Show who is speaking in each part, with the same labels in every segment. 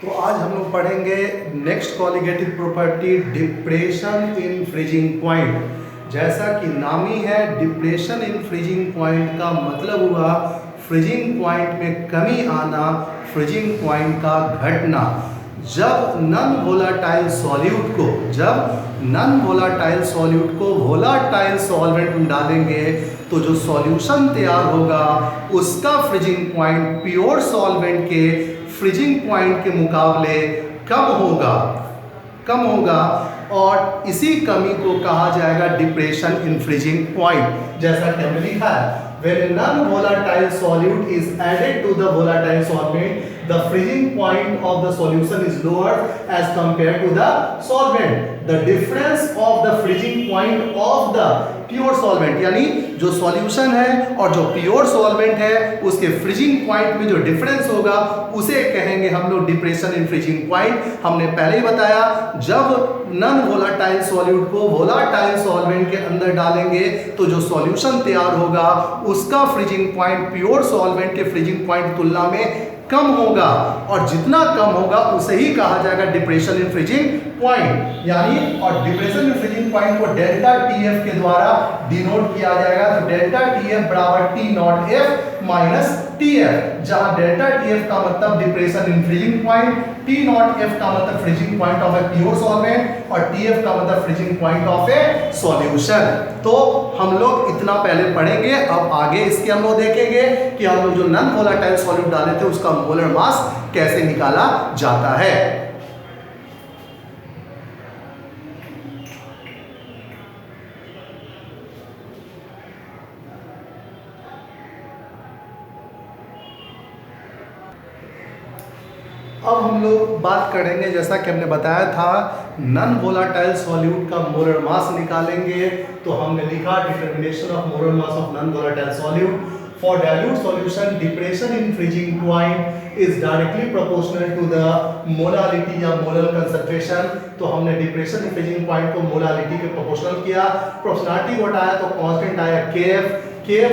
Speaker 1: तो आज हम लोग पढ़ेंगे next colligative property depression in freezing point. जैसा कि नाम ही है डिप्रेशन इन फ्रीजिंग पॉइंट का मतलब हुआ फ्रीजिंग पॉइंट में कमी आना, फ्रीजिंग पॉइंट का घटना। जब नॉन वोलाटाइल सॉल्यूट को वोलाटाइल सॉल्वेंट में डालेंगे तो जो सॉल्यूशन तैयार होगा उसका फ्रीजिंग पॉइंट प्योर सॉल्वेंट के फ्रीजिंग पॉइंट के मुकाबले कम होगा और इसी कमी को कहा जाएगा डिप्रेशन इन फ्रीजिंग पॉइंट। जैसा कि हमने लिखा है, when a non-volatile solute is added to the volatile solvent, the freezing point of the solution is lower as compared to the solvent. The difference of the freezing point of the pure solvent, यानी जो solution है और जो pure solvent है उसके freezing point में जो difference होगा उसे कहेंगे हम लोग डिप्रेशन इन फ्रीजिंग पॉइंट। हमने पहले ही बताया, जब नॉन वोलाटाइल सॉल्यूट को वोलाटाइल सॉल्वेंट के अंदर डालेंगे तो जो सॉल्यूशन तैयार होगा उसका फ्रीजिंग पॉइंट प्योर सॉल्वेंट के फ्रीजिंग पॉइंट तुलना में कम होगा और जितना कम होगा उसे ही कहा जाएगा डिप्रेशन इन फ्रीजिंग पॉइंट। यानी और डिप्रेशन इन फ्रीजिंग पॉइंट को डेल्टा टीएफ के द्वारा डिनोट किया जाएगा। तो डेल्टा टीएफ बराबर T not F minus TF, जहां डेल्टा टीएफ का मतलब depression in freezing point, T not F का मतलब freezing point of a pure solvent और टीएफ का मतलब freezing point of A solution. तो हम लोग इतना पहले पढ़ेंगे। अब आगे इसके हम लोग देखेंगे कि हम लोग जो नॉन वोलाटाइल सॉल्यूट डाले थे उसका मोलर मास कैसे निकाला जाता है। अब हम लोग बात करेंगे, जैसा कि हमने बताया था, नॉन वोलाटाइल सॉल्यूट का मोलर मास निकालेंगे। तो हमने लिखा determination of molar mass of non volatile solute for dilute solution depression in freezing point is directly proportional to the molarity या मोलर कंसंट्रेशन। तो हमने डिप्रेशन इन फ्रीजिंग पॉइंट को molarity के प्रोपोर्शनल किया। प्रोपोर्शनलिटी व्हाट आया, तो constant आया KF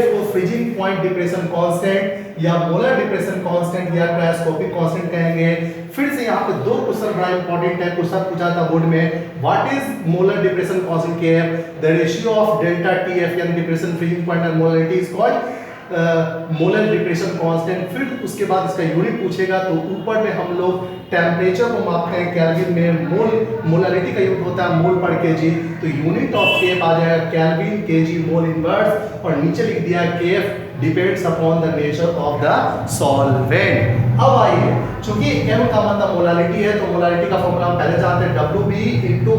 Speaker 1: को फ्रीजिंग पॉइंट डिप्रेशन कांस्टेंट या मोलर डिप्रेशन कांस्टेंट या क्रायोस्कोपिक कांस्टेंट कहेंगे। फिर से यहाँ पे दो क्वेश्चन बड़ा इंपॉर्टेंट है, क्वेश्चन पूछा था बोर्ड में, what is molar depression constant KF, the ratio of delta TF यानी depression freezing point and molarity is called molar depression constant. फिर उसके बाद इसका यूनिट पूछेगा तो ऊपर में हम लोग टेम्परेचर को मापते हैं केल्विन में, मोलारिटी का यूनिट होता है मोल पर केजी, तो यूनिट ऑफ केएफ आ जाएगा केल्विन केजी मोल इनवर्स, और नीचे लिख दिया KF depends upon the nature of the solvent. अब आइए, चूंकि m का मतलब मोलारिटी है तो मोलारिटी का फॉर्मूला हम पहले जानते हैं, WB *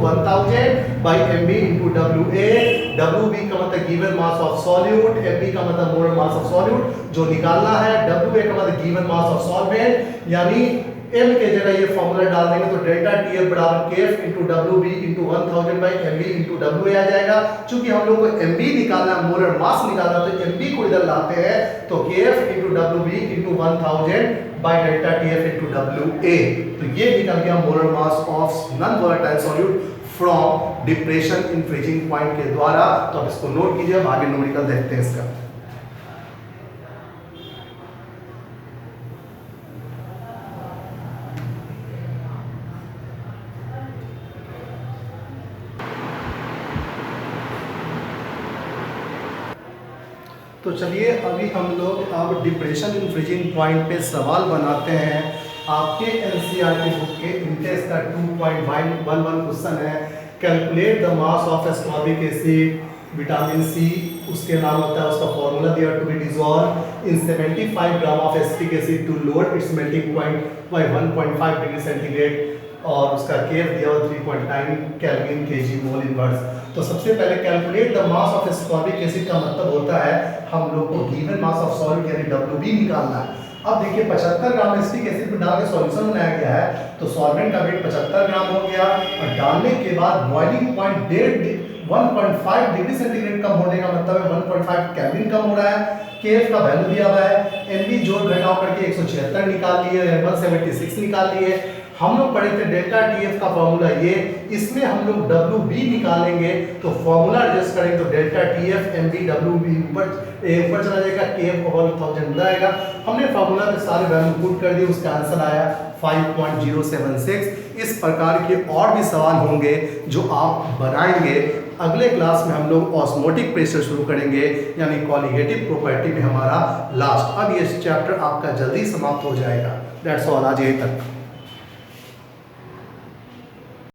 Speaker 1: 1000 by MB * WA। WB का मतलब given mass of solute, MB का मतलब मोलर मास ऑफ सॉल्यूट जो निकालना है, WA का मतलब गिवन मास ऑफ सॉल्वेंट। यानी m के जगह ये फॉर्मूला डाल देंगे तो डेल्टा TF बराबर KF * WB * 1000 by MB * WA आ जाएगा। चूंकि हम लोग को MB निकालना है, मोलर मास निकालना, तो MB को इधर लाते हैं तो KF * WB * 1000 by delta TF * WA। तो ये निकल गया molar mass of non volatile solute from depression in freezing point के द्वारा। तो अब इसको नोट कीजिए, अब आगे न्यूमेरिकल देखते हैं इसका। तो चलिए अभी हम लोग अब डिप्रेशन इन फ्रीजिंग पॉइंट पे सवाल बनाते हैं। आपके एनसीईआरटी बुक के इंटेस्ट का 2.11 क्वेश्चन है, calculate the mass of ascorbic acid vitamin C, उसके नाम होता है, उसका फॉर्मूला दिया to be dissolve in 75 gram of acetic acid to lower its melting point by 1.5 degree centigrade, और उसका केएफ दिया हुआ 3.9 केल्विन केजी मोल इनवर्स। तो सबसे पहले calculate the mass of ascorbic acid का मतलब होता है हम लोग को गिवन मास ऑफ सॉल्यूट यानी WB निकालना है। अब देखिए 75 ग्राम एसिटिक एसिड में डाल के सॉल्यूशन बनाया गया है, तो सॉल्वेंट का वेट 75 ग्राम हो गया, और डालने के बाद बॉइलिंग पॉइंट 1.5 डिग्री सेंटीग्रेड कम होने का मतलब है 1.5 केल्विन कम हो रहा है। केएफ का वैल्यू दिया हुआ है, एमबी जोड़ घटाव करके 176 निकाल लिए, 176 निकाल लिए। हम लोग पढ़े थे डेल्टा टीएफ का फॉर्मूला ये, इसमें हम लोग डब्ल्यू बी निकालेंगे तो फॉर्मूला एडजस्ट करेंगे तो delta TF M B W B ऊपर चला जाएगा, के एफ ओवर 1000 आएगा। हमने फॉर्मूला में सारे वैल्यू पुट कर दिए, उसका आंसर आया 5.076। इस प्रकार के और भी सवाल होंगे जो आप बनाएंगे। अगले क्लास में हम लोग ऑस्मोटिक प्रेशर शुरू करेंगे, यानी कॉलिगेटिव प्रॉपर्टी में हमारा लास्ट। अब ये चैप्टर आपका जल्दी समाप्त हो जाएगा। दैट्स ऑल, आज यहीं तक।